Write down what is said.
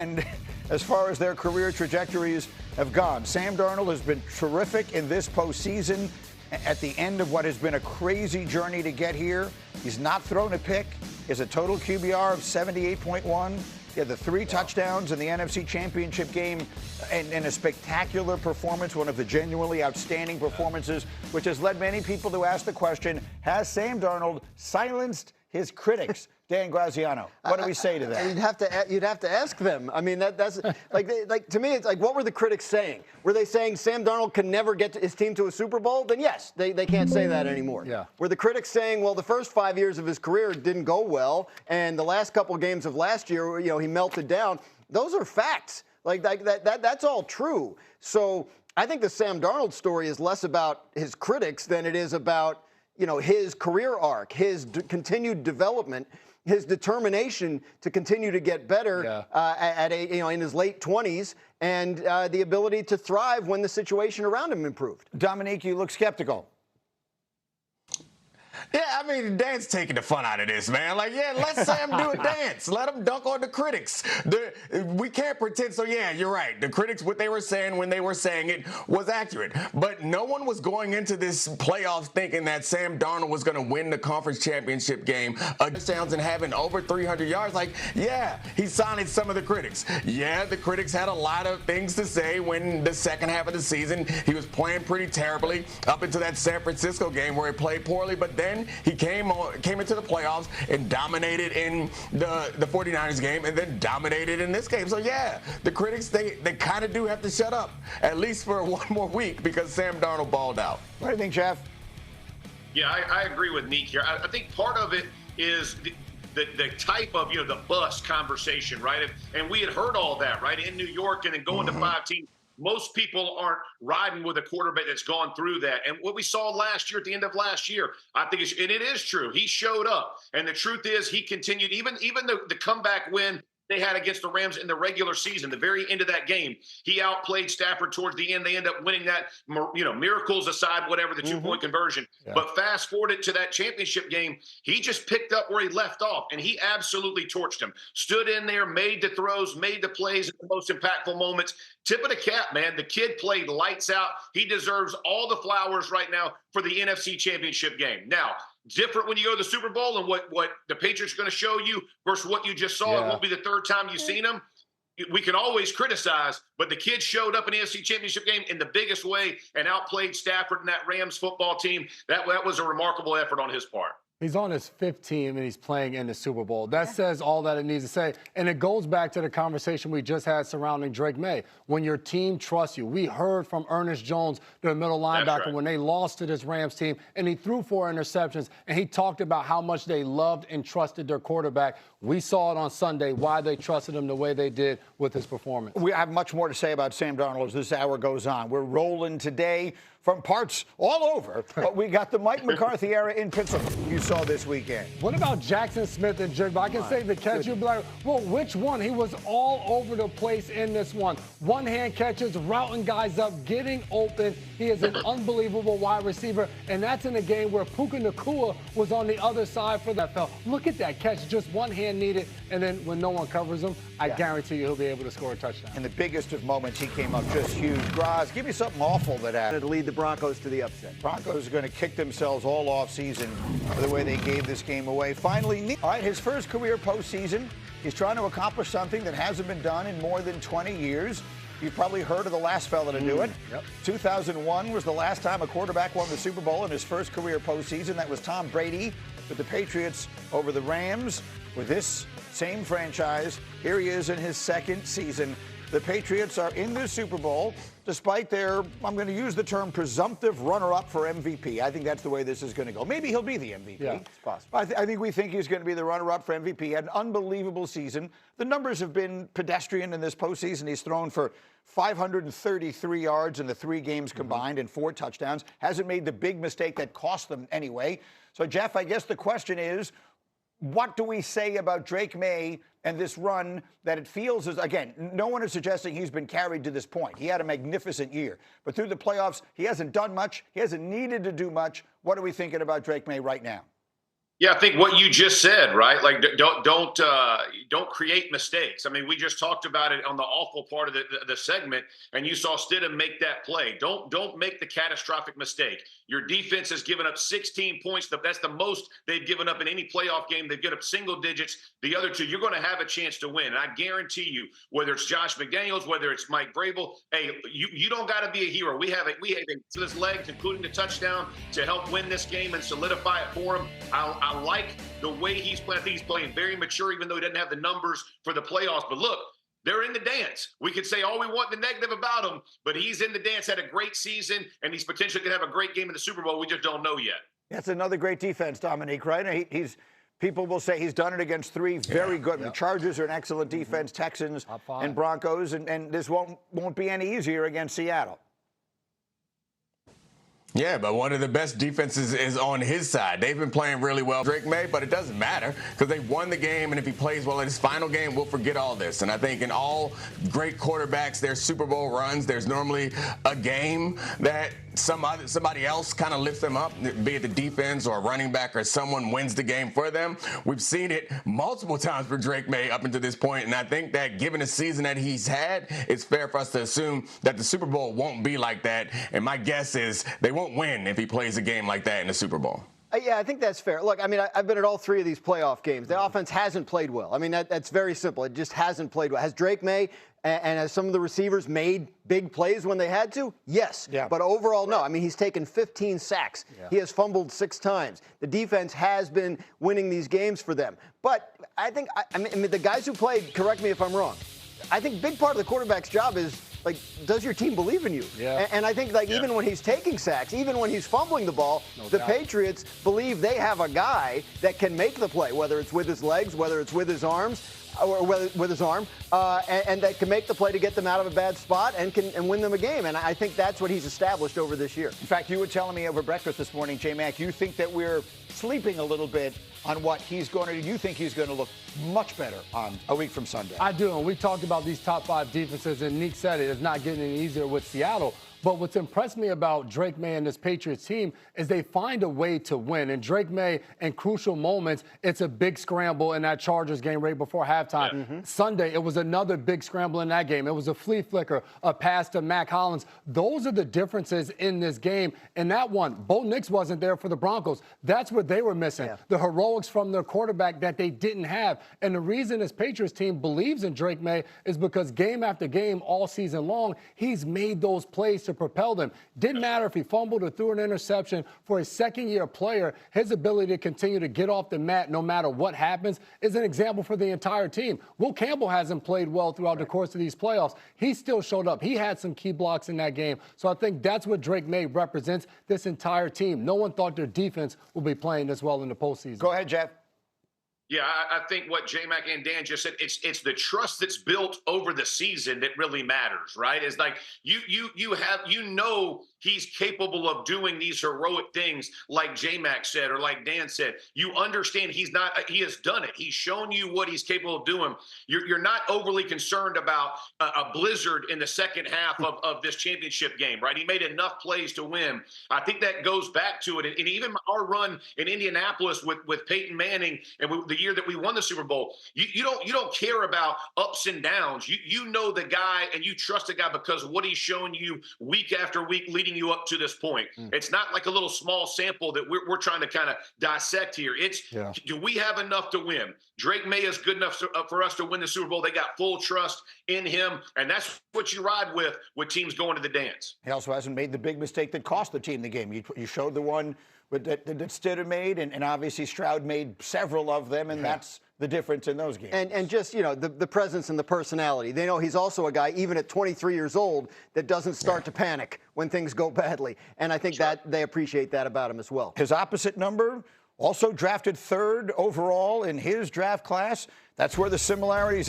And as far as their career trajectories have gone, Sam Darnold has been terrific in this postseason at the end of what has been a crazy journey to get here. He's not thrown a pick. He has a total QBR of 78.1. He had the 3 touchdowns in the NFC Championship game and a spectacular performance, one of the genuinely outstanding performances, which has led many people to ask the question, has Sam Darnold silenced his critics? Dan Graziano, what do we say to that? You'd have to ask them. I mean, that's like to me, it's like, what were the critics saying? Were they saying Sam Darnold can never get his team to a Super Bowl? Then yes, they can't say that anymore. Yeah. Were the critics saying, well, the first 5 years of his career didn't go well, and the last couple of games of last year, he melted down? Those are facts. That's all true. So I think the Sam Darnold story is less about his critics than it is about his career arc, his continued development, his determination to continue to get better in his late 20s, and the ability to thrive when the situation around him improved. Dominique, you look skeptical. Yeah, I mean, Dan's taking the fun out of this, man. Let Sam do a dance. Let him dunk on the critics. We can't pretend. So, yeah, you're right. The critics, what they were saying when they were saying it was accurate. But no one was going into this playoffs thinking that Sam Darnold was going to win the conference championship game touchdowns and having over 300 yards. He silenced some of the critics. Yeah, the critics had a lot of things to say when the second half of the season he was playing pretty terribly up into that San Francisco game where he played poorly. But then he came into the playoffs and dominated in the 49ers game and then dominated in this game. So, yeah, the critics, they kind of do have to shut up, at least for one more week, because Sam Darnold balled out. What do you think, Jeff? Yeah, I agree with Neek here. I think part of it is the type of, the bus conversation, right? And we had heard all that, right, in New York and then going to 5 teams. Most people aren't riding with a quarterback that's gone through that. And what we saw last year, at the end of last year, I think and it is true. He showed up. And the truth is he continued, even the comeback win they had against the Rams in the regular season, the very end of that game, he outplayed Stafford towards the end. They end up winning that, miracles aside, whatever, the 2-point conversion. Yeah. But fast forward it to that championship game, he just picked up where he left off, and he absolutely torched him. Stood in there, made the throws, made the plays at the most impactful moments. Tip of the cap, man. The kid played lights out. He deserves all the flowers right now for the NFC Championship game. Now, different when you go to the Super Bowl and what the Patriots are going to show you versus what you just saw. Yeah. It won't be the third time you've seen them. We can always criticize, but the kid showed up in the NFC Championship game in the biggest way and outplayed Stafford and that Rams football team. That was a remarkable effort on his part. He's on his 5th team, and he's playing in the Super Bowl. That says all that it needs to say. And it goes back to the conversation we just had surrounding Drake May. When your team trusts you. We heard from Ernest Jones, the middle linebacker, when they lost to this Rams team, and he threw 4 interceptions, and he talked about how much they loved and trusted their quarterback. We saw it on Sunday, why they trusted him the way they did with his performance. We have much more to say about Sam Darnold as this hour goes on. We're rolling today from parts all over, but we got the Mike McCarthy era in Pittsburgh you saw this weekend. What about Jackson Smith and Jigba? I can say the catch, you'll be like, well, which one? He was all over the place in this one. One-hand catches, routing guys up, getting open. He is an unbelievable wide receiver, and that's in a game where Puka Nacua was on the other side for the NFL. Look at that catch, just one hand needed, and then when no one covers him, I guarantee you he'll be able to score a touchdown. In the biggest of moments, he came up just huge. Graz, give me something awful that happened. To lead the Broncos to the upset. Broncos are going to kick themselves all offseason for the way they gave this game away. Finally, all right, his first career postseason. He's trying to accomplish something that hasn't been done in more than 20 years. You've probably heard of the last fella to do it. Yep. 2001 was the last time a quarterback won the Super Bowl in his first career postseason. That was Tom Brady with the Patriots over the Rams. With this same franchise, here he is in his 2nd season. The Patriots are in the Super Bowl despite their, I'm going to use the term, presumptive runner-up for MVP. I think that's the way this is going to go. Maybe he'll be the MVP. Yeah, it's possible. I think we think he's going to be the runner-up for MVP. He had an unbelievable season. The numbers have been pedestrian in this postseason. He's thrown for 533 yards in the 3 games combined and 4 touchdowns. Hasn't made the big mistake that cost them anyway. So, Jeff, I guess the question is, what do we say about Drake May and this run that it feels is, again, no one is suggesting he's been carried to this point. He had a magnificent year. But through the playoffs, he hasn't done much. He hasn't needed to do much. What are we thinking about Drake May right now? Yeah, I think what you just said, right? Like, don't create mistakes. I mean, we just talked about it on the awful part of the segment, and you saw Stidham make that play. Don't make the catastrophic mistake. Your defense has given up 16 points. That's the most they've given up in any playoff game. They've given up single digits. The other two, you're going to have a chance to win. And I guarantee you, whether it's Josh McDaniels, whether it's Mike Vrabel, hey, you don't got to be a hero. We have his legs, including the touchdown, to help win this game and solidify it for him. I like the way he's playing. I think he's playing very mature, even though he doesn't have the numbers for the playoffs. But look, they're in the dance. We could say all we want the negative about him, but he's in the dance, had a great season, and he's potentially going to have a great game in the Super Bowl. We just don't know yet. That's another great defense, Dominique, right? People will say he's done it against three very good. The Chargers are an excellent defense, Texans and Broncos, and this won't be any easier against Seattle. Yeah, but one of the best defenses is on his side. They've been playing really well, Drake May, but it doesn't matter because they won the game, and if he plays well in his final game, we'll forget all this. And I think in all great quarterbacks, their Super Bowl runs, there's normally a game that somebody else kind of lifts them up, be it the defense or a running back or someone wins the game for them. We've seen it multiple times for Drake May up until this point, and I think that given the season that he's had, it's fair for us to assume that the Super Bowl won't be like that, and my guess is they won't win if he plays a game like that in the Super Bowl. Yeah, I think that's fair. Look, I mean, I've been at all three of these playoff games. The offense hasn't played well. I mean, that's very simple. It just hasn't played well. Has Drake May and has some of the receivers made big plays when they had to? Yes. Yeah. But overall, no. I mean, he's taken 15 sacks. Yeah. He has fumbled 6 times. The defense has been winning these games for them. But I think, I mean, the guys who played, correct me if I'm wrong, I think big part of the quarterback's job is, like, does your team believe in you? Yeah. And I think, like, even when he's taking sacks, even when he's fumbling the ball, the Patriots believe they have a guy that can make the play, whether it's with his legs, whether it's with his arms, or with his arm, and that can make the play to get them out of a bad spot and win them a game. And I think that's what he's established over this year. In fact, you were telling me over breakfast this morning, J-Mac, you think that we're sleeping a little bit on what he's going to do. You think he's going to look much better on a week from Sunday. I do, and we talked about these top 5 defenses, and Nick said it, it's not getting any easier with Seattle. But what's impressed me about Drake May and this Patriots team is they find a way to win. And Drake May, in crucial moments, it's a big scramble in that Chargers game right before halftime. Yeah. Sunday, it was another big scramble in that game. It was a flea flicker, a pass to Mac Hollins. Those are the differences in this game. And that one, Bo Nix wasn't there for the Broncos. That's what they were missing. Yeah. The heroics from their quarterback that they didn't have. And the reason this Patriots team believes in Drake May is because game after game all season long, he's made those plays to propel them. Didn't matter if he fumbled or threw an interception. For a second-year player, his ability to continue to get off the mat no matter what happens is an example for the entire team. Will Campbell hasn't played well throughout the course of these playoffs. He still showed up. He had some key blocks in that game. So I think that's what Drake May represents, this entire team. No one thought their defense would be playing this well in the postseason. Go ahead, Jeff. Yeah, I think what J-Mac and Dan just said, it's the trust that's built over the season that really matters, right? It's like you know he's capable of doing these heroic things like J-Mac said or like Dan said. You understand he has done it. He's shown you what he's capable of doing. You're not overly concerned about a blizzard in the second half of this championship game, right? He made enough plays to win. I think that goes back to it. And even our run in Indianapolis with Peyton Manning and the year that we won the Super Bowl, you don't care about ups and downs. You know the guy and you trust the guy because of what he's shown you week after week leading you up to this point. It's not like a little small sample that we're trying to kind of dissect here. Do we have enough to win? Drake May is good enough for us to win the Super Bowl. They got full trust in him, and that's what you ride with teams going to the dance. He also hasn't made the big mistake that cost the team the game. You showed the one that Stidham made, and obviously Stroud made several of them, and that's the difference in those games. And just, you know, the presence and the personality. They know he's also a guy, even at 23 years old, that doesn't start to panic when things go badly. And I think that they appreciate that about him as well. His opposite number, also drafted 3rd overall in his draft class. That's where the similarities end.